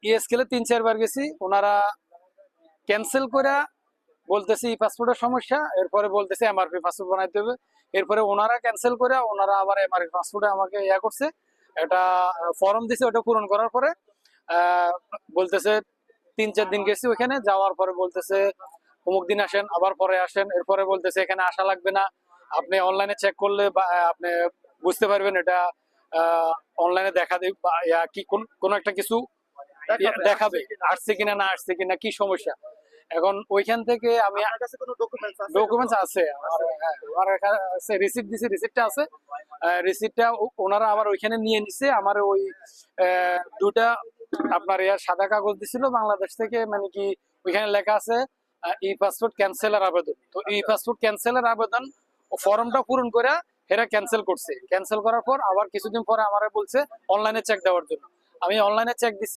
ইএসকেলে 3-4 বার গেছি, ওনারা ক্যান্সেল করে বলতেছে ই পাসপোর্টের সমস্যা, এরপরে বলতেছে এমআরপি পাসপোর্ট বানাইতে হবে, এরপরে ওনারা ক্যান্সেল করে ওনারা আবার এমআরপি পাসপোর্টে আমাকে করছে, এটা ফর্ম দিছে, ওটা পূরণ করার পরে বলতেছে 3-4 দিন গেছি ওইখানে, যাওয়ার পরে বলতেছে অমুক দিন আসেন, আবার পরে আসেন, এরপরে বলতেছে এখানে আসা লাগবে না, আপনি অনলাইনে চেক করলে আপনি বুঝতে পারবেন, এটা অনলাইনে দেখা দেবে কি কোন একটা কিছু দেখাবে আসছে কিনা না আসছে কিনা, কি সমস্যা। এখন ওইখান থেকে আমি ডকুমেন্টস আছে আমার, আমার কাছে রিসিপ্ট দিছি, রিসিপ্টটা আছে, রিসিপ্টটা ওনারা আবার ওইখানে নিয়ে নিছে আমার ওই দুটা আপনার সাদা কাগজ দিছিল বাংলাদেশ থেকে, মানে কি ওইখানে লেখা আছে ই পাসপোর্ট ক্যান্সেলের আবেদন। তো ই পাসপোর্ট ক্যান্সেলের আবেদন ফর্মটা পূরণ করে এরা ক্যান্সেল করছে, ক্যান্সেল করার পর আবার কিছুদিন পরে আমারে বলছে অনলাইনে চেক দেওয়ার জন্য। আমি অনলাইনে চেক দিছি।